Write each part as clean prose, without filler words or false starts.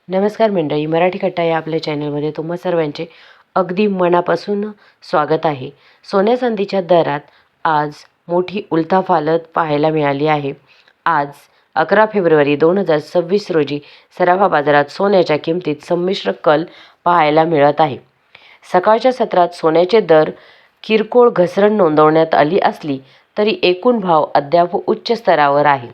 नमस्कार मंडळी, मराठी कट्टा या आपल्या चॅनलमध्ये तुम्हा सर्वांचे अगदी मनापासून स्वागत आहे. सोन्या चांदीच्या दरात आज मोठी उलथापालथ पाहायला मिळाली आहे. आज 11 फेब्रुवारी 2026 रोजी सराफा बाजारात सोन्याच्या किमतीत संमिश्र कल पाहायला मिळत आहे. सकाळच्या सत्रात सोन्याचे दर किरकोळ घसरण नोंदवण्यात आली असली तरी एकूण भाव अद्याप उच्च स्तरावर आहे.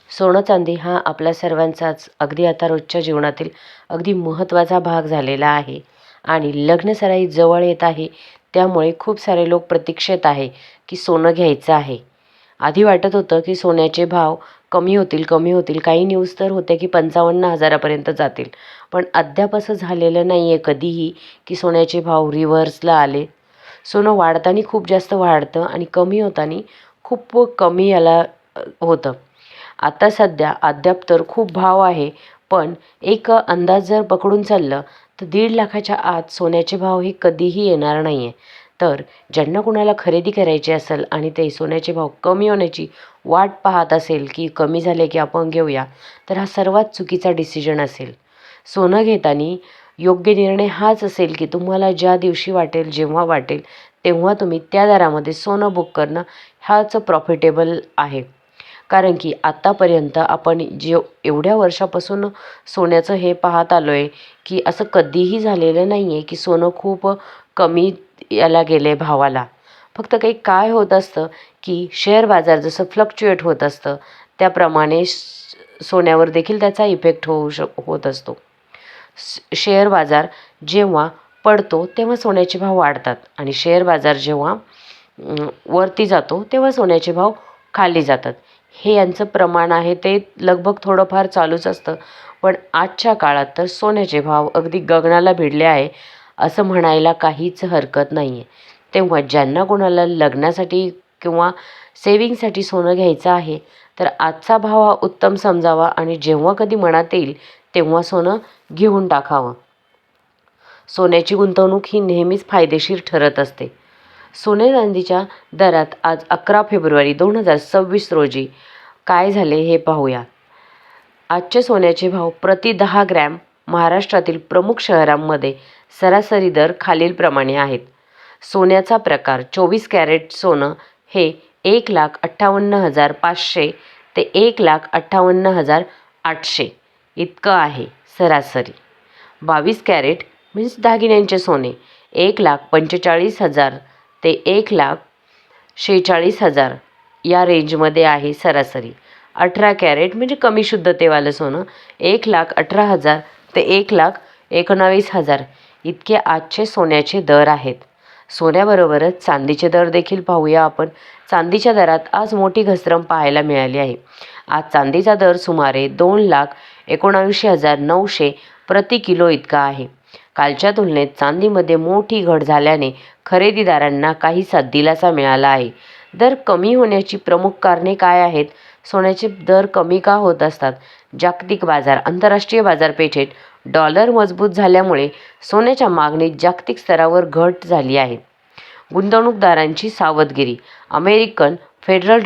सोनं चांदी हा आपल्या सर्वांचाच अगदी आता रोजच्या जीवनातील अगदी महत्त्वाचा भाग झालेला आहे आणि लग्नसराई जवळ येत आहे. त्यामुळे खूप सारे लोक प्रतीक्षेत आहे की सोनं घ्यायचं आहे. आधी वाटत होतं की सोन्याचे भाव कमी होतील. काही न्यूज तर होते की 55,000पर्यंत जातील. पण अद्याप असं झालेलं नाही आहे कधीही की सोन्याचे भाव रिव्हर्सला आले. सोनं वाढताना खूप जास्त वाढतं आणि कमी होताना खूप कमी याला होतं. आता सध्या अद्याप तर खूप भाव आहे, पण एक अंदाज जर पकडून चाललं तर 1.5 लाखाच्या आत सोन्याचे भाव हे कधीही येणार नाही आहे. तर ज्यांना कुणाला खरेदी करायची असेल आणि ते सोन्याचे भाव कमी होण्याची वाट पाहत असेल की कमी झाले की आपण घेऊया, तर हा सर्वात चुकीचा डिसिजन असेल. सोनं घेताना योग्य निर्णय हाच असेल की तुम्हाला ज्या दिवशी वाटेल, जेव्हा वाटेल तेव्हा तुम्ही त्या दरामध्ये सोनं बुक करणं हाच प्रॉफिटेबल आहे. कारण की आत्तापर्यंत आपण एवढ्या वर्षापासून सोन्याचं हे पाहत आलो आहे की असं कधीही झालेलं नाही आहे की सोनं खूप कमी याला गेलं आहे भावाला. फक्त काही काय होत असतं की शेअर बाजार जसं फ्लक्च्युएट होत असतं त्याप्रमाणे सोन्यावर देखील त्याचा इफेक्ट होत असतो. शेअर बाजार जेव्हा पडतो तेव्हा सोन्याचे भाव वाढतात आणि शेअर बाजार जेव्हा वरती जातो तेव्हा सोन्याचे भाव खाली जातात. हे यांचं प्रमाण आहे ते लगभग थोडंफार चालूच असतं. पण आजच्या काळात तर सोन्याचे भाव अगदी गगनाला भिडले आहे असं म्हणायला काहीच हरकत नाही आहे. तेव्हा ज्यांना कोणाला लग्नासाठी किंवा सेविंगसाठी सोनं घ्यायचं आहे तर आजचा भाव हा उत्तम समजावा आणि जेव्हा कधी मनात येईल तेव्हा सोनं घेऊन टाकावं. सोन्याची गुंतवणूक ही नेहमीच फायदेशीर ठरत असते. सोने चांदीच्या दरात आज 11 फेब्रुवारी 2026 रोजी काय झाले हे पाहूया. आजचे सोन्याचे भाव प्रति 10 ग्रॅम महाराष्ट्रातील प्रमुख शहरांमध्ये सरासरी दर खालीलप्रमाणे आहेत. सोन्याचा प्रकार 24 कॅरेट सोनं हे 1,58,500 ते 1,58,800 इतकं आहे सरासरी. 22 कॅरेट मीन्स दागिन्यांचे सोने 1,45,000 ते 1,46,000 या रेंजमध्ये आहे सरासरी. 18 कॅरेट म्हणजे कमी शुद्धतेवालं सोनं 1,18,000 ते 1,19,000 इतके आजचे सोन्याचे दर आहेत. सोन्याबरोबरच चांदीचे दर देखील पाहूया आपण. चांदीच्या दरात आज मोठी घसरण पाहायला मिळाली आहे. आज चांदीचा दर सुमारे 2,79,900 प्रति किलो इतका आहे. कालच्या तुलनेत चांदीमध्ये मोठी घट झाल्याने खरेदीदारांना काहीसा दिलासा मिळाला आहे. दर कमी होण्याची प्रमुख कारणे काय आहेत? सोन्याचे दर कमी का होत असतात? जागतिक बाजार आंतरराष्ट्रीय बाजारपेठेत डॉलर मजबूत झाल्यामुळे सोन्याच्या मागणीत जागतिक स्तरावर घट झाली आहे. गुंतवणूकदारांची सावधगिरी अमेरिकन फेडरल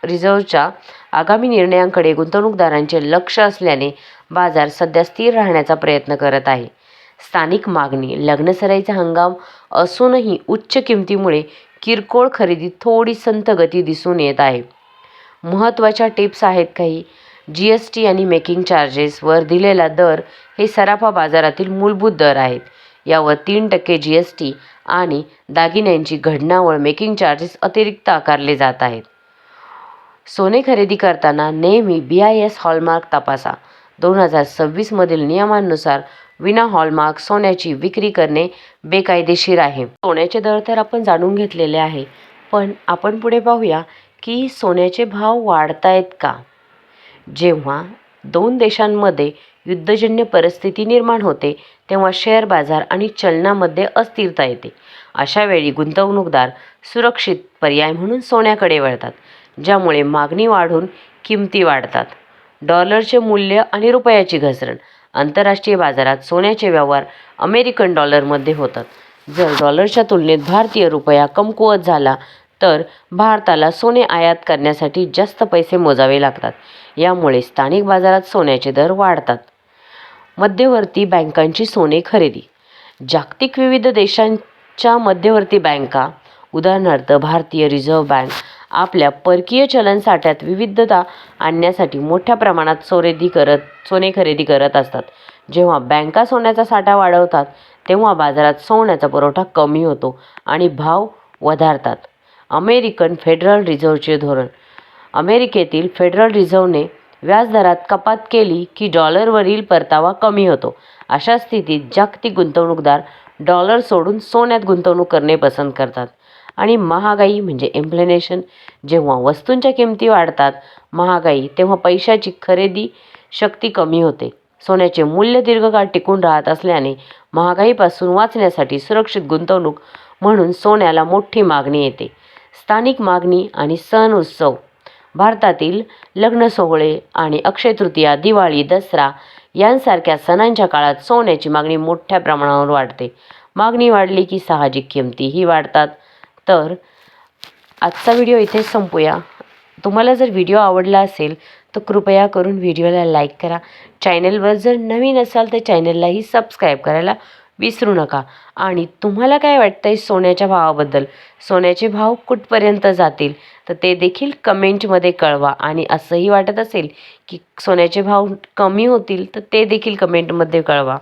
रिझर्व्हच्या आगामी निर्णयांकडे गुंतवणूकदारांचे लक्ष असल्याने बाजार सध्या स्थिर राहण्याचा प्रयत्न करत आहे. स्थानिक मागणी लग्नसराईचा हंगाम असूनही उच्च किमतीमुळे किरकोळ खरेदीत थोडी संथ गती दिसून येत आहे. महत्त्वाच्या टिप्स आहेत काही. GST आणि मेकिंग चार्जेसवर दिलेला दर हे सराफा बाजारातील मूलभूत दर आहेत. यावर 3% GST आणि दागिन्यांची घडणावळ मेकिंग चार्जेस अतिरिक्त आकारले जात आहेत. सोने खरेदी करताना नेहमी BIS हॉलमार्क तपासा. 2026 मधील नियमांनुसार विना हॉलमार्क सोन्याची विक्री करणे बेकायदेशीर आहे. सोन्याचे दर तर आपण जाणून घेतलेले आहे, पण आपण पुढे पाहूया की सोन्याचे भाव वाढतायत का? जेव्हा 2 देशांमध्ये युद्धजन्य परिस्थिती निर्माण होते तेव्हा शेअर बाजार आणि चलनामध्ये अस्थिरता येते. अशा वेळी गुंतवणूकदार सुरक्षित पर्याय म्हणून सोन्याकडे वळतात, ज्यामुळे मागणी वाढून किमती वाढतात. डॉलरचे मूल्य आणि रुपयाची घसरण आंतरराष्ट्रीय बाजारात सोन्याचे व्यवहार अमेरिकन डॉलरमध्ये होतात. जर डॉलरच्या तुलनेत भारतीय रुपया कमकुवत झाला तर भारताला सोने आयात करण्यासाठी जास्त पैसे मोजावे लागतात. यामुळे स्थानिक बाजारात सोन्याचे दर वाढतात. मध्यवर्ती बँकांची सोने खरेदी. जागतिक विविध देशांच्या मध्यवर्ती बँका, उदाहरणार्थ भारतीय रिझर्व्ह बँक, आपल्या परकीय चलन साठ्यात विविधता आणण्यासाठी मोठ्या प्रमाणात सोने खरेदी करत असतात. जेव्हा बँका सोन्याचा साठा वाढवतात तेव्हा बाजारात सोन्याचा पुरवठा कमी होतो आणि भाव वधारतात. अमेरिकन फेडरल रिझर्व्हचे धोरण. अमेरिकेतील फेडरल रिझर्व्हने व्याजदरात कपात केली की डॉलरवरील परतावा कमी होतो. अशा स्थितीत जागतिक गुंतवणूकदार डॉलर सोडून सोन्यात गुंतवणूक करणे पसंत करतात. आणि महागाई म्हणजे इन्फ्लेशन. जेव्हा वस्तूंच्या किमती वाढतात महागाई तेव्हा पैशाची खरेदी शक्ती कमी होते. सोन्याचे मूल्य दीर्घकाळ टिकून राहत असल्याने महागाईपासून वाचण्यासाठी सुरक्षित गुंतवणूक म्हणून सोन्याला मोठी मागणी येते. स्थानिक मागणी आणि सण उत्सव. भारतातील लग्न सोहळे आणि अक्षय तृतीया, दिवाळी, दसरा यांसारख्या सणांच्या काळात सोन्याची मागणी मोठ्या प्रमाणावर वाढते. मागणी वाढली की साहजिक किमतीही वाढतात. तर आजचा व्हिडिओ इथेच संपूया. तुम्हाला जर व्हिडिओ आवडला असेल तर कृपया करून व्हिडिओला लाईक करा. चॅनलवर जर नवीन असाल तर चॅनललाही सबस्क्राईब करायला विसरू नका. आणि तुम्हाला काय वाटतंय सोन्याच्या भावाबद्दल, सोन्याचे भाव कुठपर्यंत जातील तर ते देखील कमेंटमध्ये कळवा. आणि असंही वाटत असेल की सोन्याचे भाव कमी होतील तर ते देखील कमेंटमध्ये कळवा.